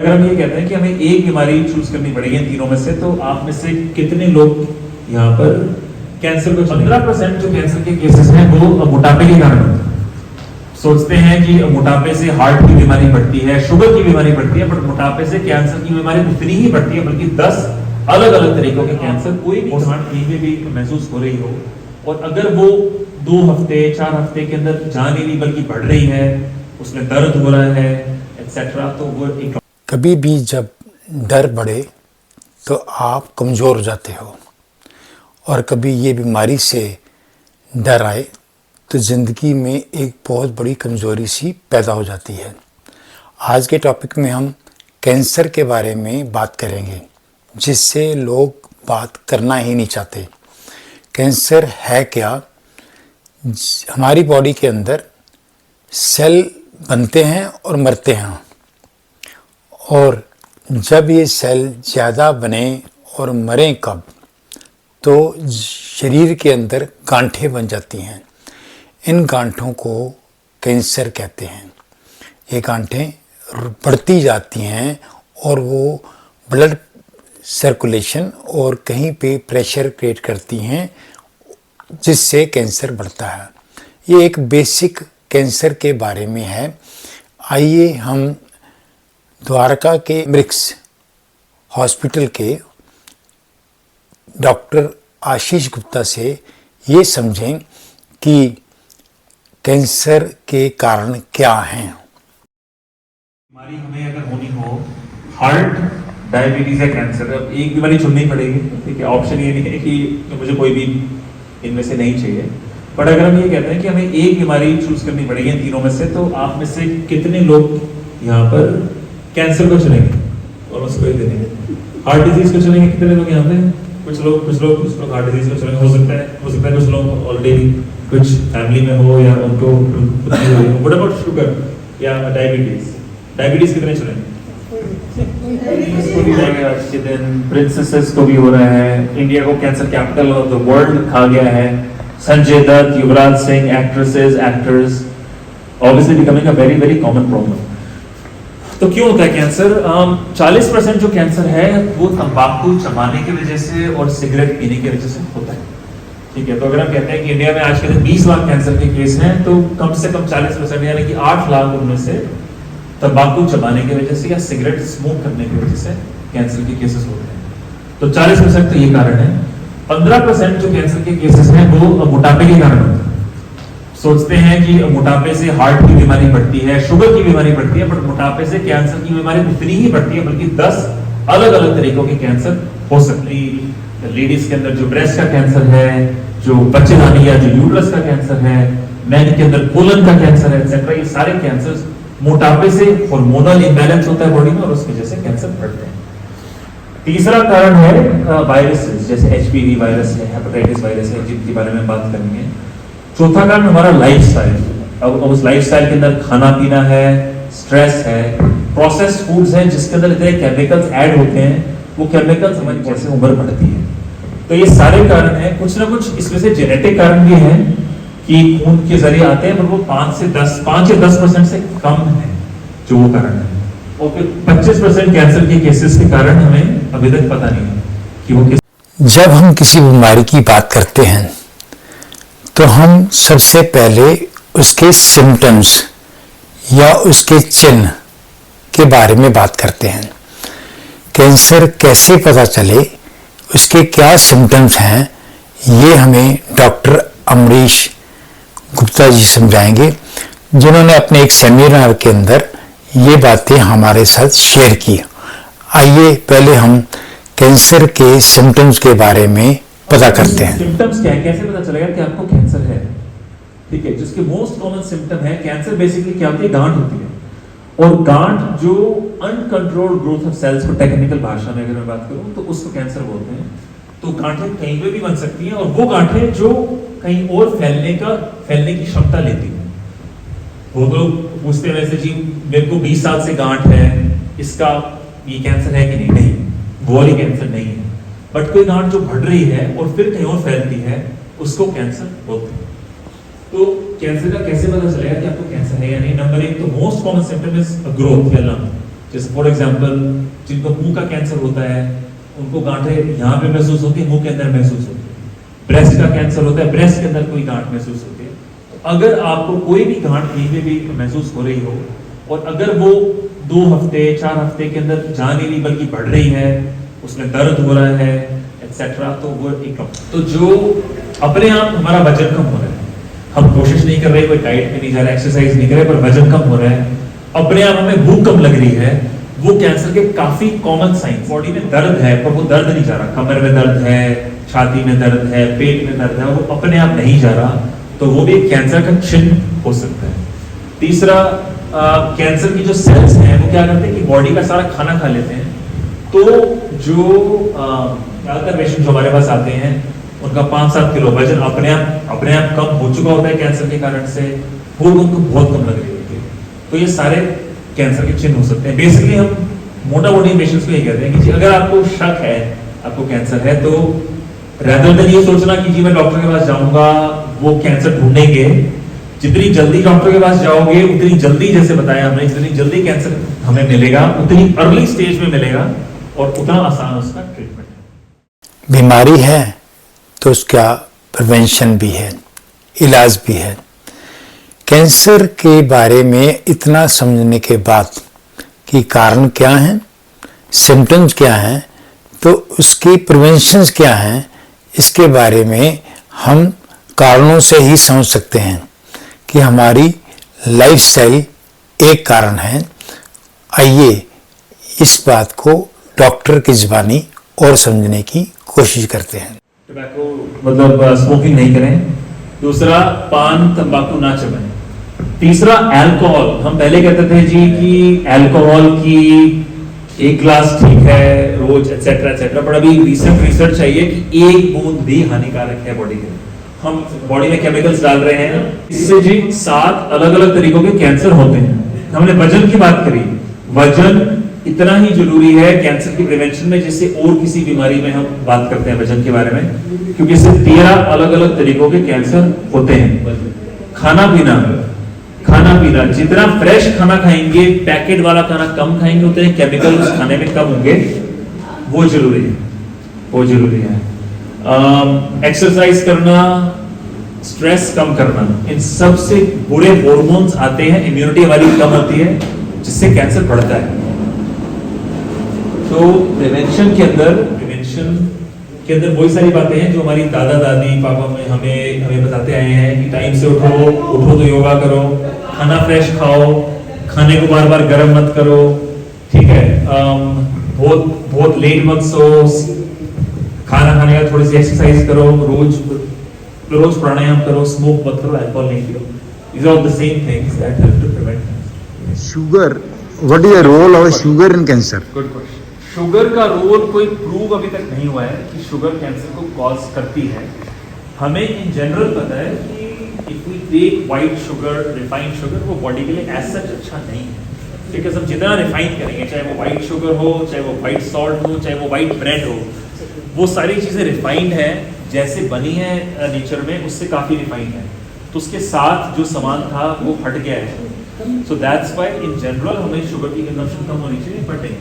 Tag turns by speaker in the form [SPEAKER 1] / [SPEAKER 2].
[SPEAKER 1] अगर हम ये कहते हैं कि हमें एक बीमारी चूज करनी पड़ेगी इन तीनों में से, तो आप में से कितने लोग यहाँ पर कैंसर को? 15% जो कैंसर के केसेस हैं वो मोटापे के कारण होते हैं। सोचते हैं कि मोटापे से हार्ट की बीमारी बढ़ती है, शुगर की बीमारी बढ़ती है, बट मोटापे से कैंसर की बीमारी उतनी ही बढ़ती है, बल्कि 10 अलग अलग तरीकों के कैंसर कोई भी कहीं पे भी महसूस हो रही हो, और अगर वो 2 हफ्ते 4 हफ्ते के अंदर जा नहीं रही बल्कि बढ़ रही है, उसमें दर्द हो रहा है एक्सेट्रा, तो वो एक
[SPEAKER 2] कभी भी जब डर बढ़े तो आप कमज़ोर हो जाते हो, और कभी ये बीमारी से डर आए तो ज़िंदगी में एक बहुत बड़ी कमज़ोरी सी पैदा हो जाती है। आज के टॉपिक में हम कैंसर के बारे में बात करेंगे, जिससे लोग बात करना ही नहीं चाहते। कैंसर है क्या? हमारी बॉडी के अंदर सेल बनते हैं और मरते हैं, और जब ये सेल ज़्यादा बने और मरें कब, तो शरीर के अंदर गांठें बन जाती हैं। इन गांठों को कैंसर कहते हैं। ये गांठें बढ़ती जाती हैं और वो ब्लड सर्कुलेशन और कहीं पे प्रेशर क्रिएट करती हैं, जिससे कैंसर बढ़ता है। ये एक बेसिक कैंसर के बारे में है। आइए हम द्वारका के म्रिक्स हॉस्पिटल के डॉक्टर आशीष गुप्ता से ये समझें कि कैंसर के कारण क्या हैं।
[SPEAKER 1] बीमारी हमें अगर होनी हो, हार्ट, डायबिटीज या कैंसर, अब एक बीमारी चुननी पड़ेगी, ठीक है। ऑप्शन ये नहीं है कि मुझे कोई भी इनमें से नहीं चाहिए, बट अगर हम ये कहते हैं कि हमें एक बीमारी चूज करनी पड़ेगी इन तीनों में से, तो आप में से कितने लोग यहाँ पर कैंसर को चुनेंगे? और उसको ही देंगे। हार्ट डिजीज को चुनेंगे कितने लोग यहाँ पे? कुछ लोग हार्ट डिजीज को चुनेंगे। हो सकता है कुछ लोग ऑलरेडी कुछ फैमिली में हो या उनको व्हाट अबाउट शुगर या डायबिटीज कितने चुनेंगे? आज के दिन प्रिंसेसेस को भी हो रहा है। इंडिया को cancer capital of the world कहा गया है। Sanjay Dutt, Yuvraj Singh, actresses, actors, obviously becoming a very very common problem. तो क्यों होता है कैंसर? 40% जो कैंसर है वो तंबाकू चबाने की वजह से और सिगरेट पीने की वजह से होता है, ठीक है। तो अगर हम कहते हैं कि इंडिया में आज के दिन 20 लाख कैंसर के केस हैं, तो कम से कम 40% यानी कि 8 लाख उनमें से तंबाकू चबाने की वजह से या सिगरेट स्मोक करने की वजह से कैंसर के केसेस होते हैं। तो 40% तो ये कारण है। 15% जो कैंसर के केसेस हैं वो मोटापे के कारण होते हैं। सोचते हैं कि मोटापे से हार्ट की बीमारी बढ़ती है, शुगर की बीमारी बढ़ती है, बट मोटापे से कैंसर की बीमारी उतनी ही बढ़ती है, बल्कि 10 अलग अलग तरीकों के कैंसर हो सकते हैं। लेडीज के अंदर जो ब्रेस्ट का कैंसर है, जो बच्चेदानी या जो यूट्रस का कैंसर है, मैन के अंदर कोलन का कैंसर है, एक्सेट्रा, ये सारे कैंसर मोटापे से हार्मोनल इंबैलेंस होता है बॉडी में, और उसकी वजह से कैंसर बढ़ते हैं। तीसरा कारण है वायरसेस, जैसे एचपीवी वायरस है, हेपेटाइटिस वायरस है, जिनके बारे में बात करेंगे। चौथा कारण हमारा लाइफस्टाइल। अब उस लाइफस्टाइल के अंदर खाना पीना है, स्ट्रेस है, प्रोसेस्ड फूड्स हैं जिसके अंदर इतने केमिकल्स ऐड होते हैं, वो केमिकल्स हमारी जैसे उम्र बढ़ती है। तो ये सारे कारण हैं। कुछ ना कुछ इसमें से जेनेटिक कारण भी हैं कि खून के जरिए आते हैं, पर वो 5 या 10% से कम है जो वो कारण है। और फिर 25% कैंसर के केसेस के कारण हमें अभी तक पता नहीं है कि वो किस।
[SPEAKER 2] जब हम किसी बीमारी की बात करते हैं तो हम सबसे पहले उसके सिम्टम्स या उसके चिन्ह के बारे में बात करते हैं। कैंसर कैसे पता चले, उसके क्या सिम्टम्स हैं, ये हमें डॉक्टर अमरीश गुप्ता जी समझाएंगे, जिन्होंने अपने एक सेमिनार के अंदर ये बातें हमारे साथ शेयर की। आइए पहले हम कैंसर के सिम्टम्स के बारे में पता करते हैं।
[SPEAKER 1] सिम्टम्स क्या है, कैसे पता चलेगा कि आपको कैंसर है? ठीक है, जिसके मोस्ट कॉमन सिम्टम है कैंसर बेसिकली क्या होती है? गांठ होती है। और गांठ जो अनकंट्रोल्ड ग्रोथ ऑफ सेल्स को टेक्निकल भाषा में अगर मैं बात करूं तो उसको कैंसर बोलते हैं। तो गांठें कहीं पे भी बन सकती हैं, और वो गांठें जो कहीं और फैलने की क्षमता लेती हैं। वो लोग पूछते हैं वैसे जी मेरे को 20 साल से गांठ है, इसका ये कैंसर है कि नहीं? नहीं, वो वाली कैंसर नहीं है। बट कोई गांठ जो बढ़ रही है और फिर कहीं और फैलती है, उसको कैंसर बोलते हैं। तो कैंसर का कैसे पता चलेगा कि आपको कैंसर है या नहीं? नंबर 1 तो most common symptom is growth या लंप। जैसे फॉर एग्जांपल जिनको मुंह का कैंसर होता है उनको गांठें यहाँ पे महसूस होती है, मुंह के अंदर महसूस होती है। ब्रेस्ट का कैंसर होता है, ब्रेस्ट के अंदर कोई गांठ महसूस होती है। तो अगर आपको कोई भी गांठ कहीं पे भी महसूस हो रही हो और अगर वो 2 हफ्ते 4 हफ्ते के अंदर जा नहीं रही बल्कि बढ़ रही है, उसमें दर्द हो रहा है एक्सेट्रा, तो वो एक तो जो अपने आप हमारा वजन कम हो रहा है, हम कोशिश नहीं कर रहे, कोई डाइट में नहीं जा रहा, एक्सरसाइज नहीं कर रहे, पर वजन कम हो रहा है, अपने आप हमें भूख कम लग रही है, वो कैंसर के काफी कॉमन साइंस। बॉडी में दर्द है पर वो दर्द नहीं जा रहा, कमर में दर्द है, छाती में दर्द है, पेट में दर्द है, वो अपने आप नहीं जा रहा, तो वो भी कैंसर का चिन्ह हो सकता है। तीसरा, कैंसर की जो सेल्स हैं वो क्या करते हैं कि बॉडी का सारा खाना खा लेते हैं। तो जो ज्यादातर पेशेंट जो हमारे पास आते हैं उनका 5-7 किलो वजन अपने आप कम हो चुका होता है कैंसर के कारण से, भूख उनको बहुत कम लग रही होती है। तो ये सारे कैंसर के चिन्ह हो सकते हैं। बेसिकली हम मोटा मोटी पेशेंट्स को ये कहते हैं कि जी अगर आपको शक है आपको कैंसर है, तो रेदर देन ये सोचना कि जी मैं डॉक्टर के पास जाऊंगा वो कैंसर ढूंढेंगे, जितनी जल्दी डॉक्टर के पास जाओगे उतनी जल्दी, जैसे बताया हमने, जितनी जल्दी कैंसर हमें मिलेगा उतनी अर्ली स्टेज में मिलेगा और उतना आसान उसका ट्रीटमेंट है।
[SPEAKER 2] बीमारी है तो उसका प्रिवेंशन भी है, इलाज भी है। कैंसर के बारे में इतना समझने के बाद कि कारण क्या हैं, सिम्टम्स क्या हैं, तो उसकी प्रिवेंशंस क्या हैं, इसके बारे में हम कारणों से ही समझ सकते हैं कि हमारी लाइफस्टाइल एक कारण है। आइए इस बात को डॉक्टर की ज़बानी और समझने की कोशिश करते हैं।
[SPEAKER 1] टोबैको मतलब स्मोकिंग नहीं करें। दूसरा, पान तंबाकू ना चबाएं। तीसरा, अल्कोहल। हम पहले कहते थे जी कि अल्कोहल की 1 ग्लास ठीक है रोज एटसेट्रा एटसेट्रा, पर अभी रिसेंट रिसर्च चाहिए कि 1 बूंद भी हानिकारक है बॉडी के लिए। हम बॉडी में केमिकल्स डाल रहे हैं, इससे जी 7 अलग अलग तरीकों के कैंसर होते हैं। हमने वजन की बात करी, वजन इतना ही जरूरी है कैंसर की प्रिवेंशन में जैसे और किसी बीमारी में हम बात करते हैं वजन के बारे में, क्योंकि इससे 13 अलग अलग तरीकों के कैंसर होते हैं। खाना पीना, जितना फ्रेश खाना खाएंगे, पैकेट वाला खाना कम खाएंगे, उतने केमिकल उस खाने में कम होंगे, वो जरूरी है। एक्सरसाइज करना, स्ट्रेस कम करना, इन सब से बुरे हार्मोन्स आते हैं, इम्यूनिटी हमारी कम होती है जिससे कैंसर बढ़ता है। तो प्रिवेंशन के अंदर वही सारी बातें हैं जो हमारी दादा दादी पापा में हमें बताते आए हैं कि टाइम से उठो तो योगा करो, खाना फ्रेश खाओ, खाने को बार बार गर्म मत करो, ठीक है, बहुत लेट मत सो, खाना खाने का थोड़ी सी एक्सरसाइज करो, रोज प्राणायाम करो, स्मोक मत करो, अल्कोहल नहीं पियो। These are all the same things that help to prevent cancer.
[SPEAKER 3] Sugar, what is the role of sugar in cancer?
[SPEAKER 1] Good question. Sugar का रोल कोई प्रूव अभी तक नहीं हुआ है कि शुगर कैंसर को कॉज करती है। हमें इन जनरल पता है कि if we take white sugar, refined sugar, वो बॉडी के लिए एज सच अच्छा नहीं है। बिकॉज हम जितना रिफाइन करेंगे, चाहे वो व्हाइट शुगर हो, चाहे वो व्हाइट सॉल्ट हो, चाहे वो व्हाइट ब्रेड हो, वो सारी चीज़ें रिफाइंड है, जैसे बनी है नेचर में उससे काफ़ी रिफाइंड है, तो उसके साथ जो सामान था वो हट गया है। So that's why in general हमें शुगर की कंजम्पशन कम होनी चाहिए, बट नहीं।